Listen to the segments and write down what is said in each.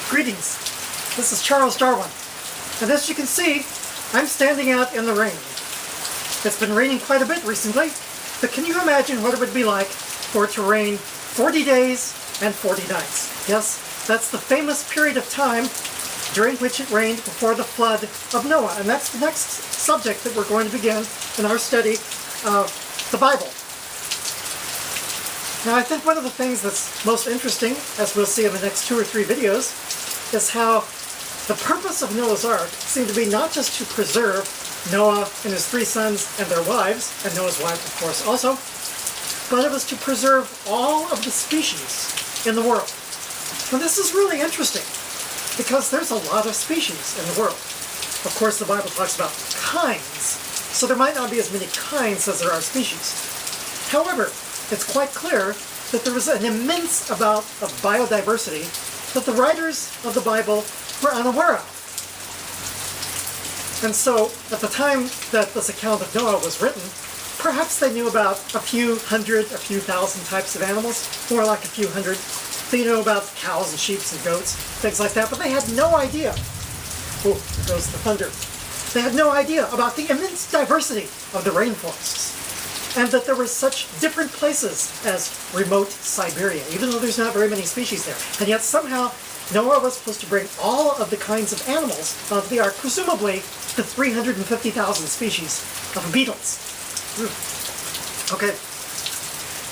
Greetings, this is Charles Darwin, and as you can see, I'm standing out in the rain. It's been raining quite a bit recently, but can you imagine what it would be like for it to rain 40 days and 40 nights? Yes, that's the famous period of time during which it rained before the flood of Noah, and that's the next subject that we're going to begin in our study of the Bible. Now, I think one of the things that's most interesting, as we'll see in the next 2 or 3 videos, is how the purpose of Noah's Ark seemed to be not just to preserve Noah and his 3 sons and their wives, and Noah's wife, of course, also, but it was to preserve all of the species in the world. Now, this is really interesting, because there's a lot of species in the world. Of course, the Bible talks about kinds, so there might not be as many kinds as there are species. However, it's quite clear that there was an immense amount of biodiversity that the writers of the Bible were unaware of. And so, at the time that this account of Noah was written, perhaps they knew about a few hundred, a few thousand types of animals, more like a few hundred. They knew about cows and sheep and goats, things like that, but they had no idea. Oh, there goes the thunder. They had no idea about the immense diversity of the rainforests, and that there were such different places as remote Siberia, even though there's not very many species there. And yet somehow Noah was supposed to bring all of the kinds of animals onto the ark, presumably the 350,000 species of beetles. Okay.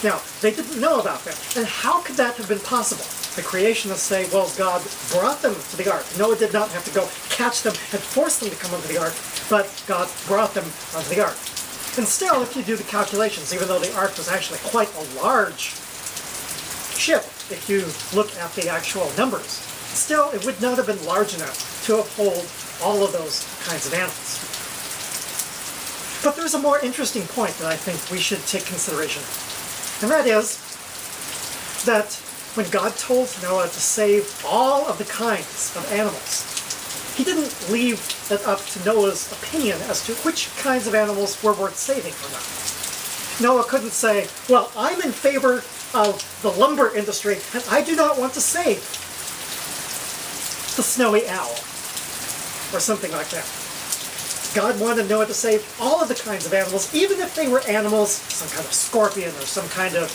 Now, they didn't know about that. And how could that have been possible? The creationists say, well, God brought them to the ark. Noah did not have to go catch them and force them to come onto the ark, but God brought them onto the ark. And still, if you do the calculations, even though the ark was actually quite a large ship, if you look at the actual numbers, still it would not have been large enough to uphold all of those kinds of animals. But there's a more interesting point that I think we should take consideration of. And that is that when God told Noah to save all of the kinds of animals, he didn't leave it up to Noah's opinion as to which kinds of animals were worth saving or not. Noah couldn't say, well, I'm in favor of the lumber industry, and I do not want to save the snowy owl, or something like that. God wanted Noah to save all of the kinds of animals, even if they were animals, some kind of scorpion or some kind of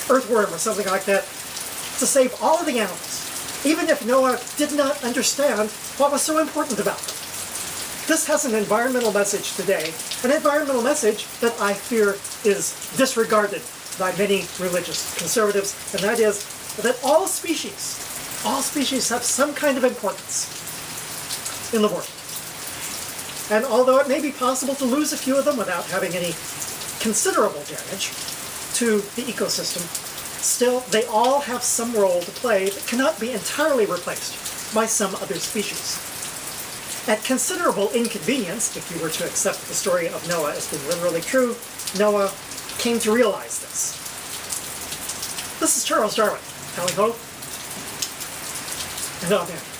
earthworm or something like that, to save all of the animals, even if Noah did not understand what was so important about them. This has an environmental message today, an environmental message that I fear is disregarded by many religious conservatives, and that is that all species have some kind of importance in the world. And although it may be possible to lose a few of them without having any considerable damage to the ecosystem, still they all have some role to play that cannot be entirely replaced by some other species. At considerable inconvenience, if you were to accept the story of Noah as being literally true, Noah came to realize this. This is Charles Darwin. Tally ho, and amen.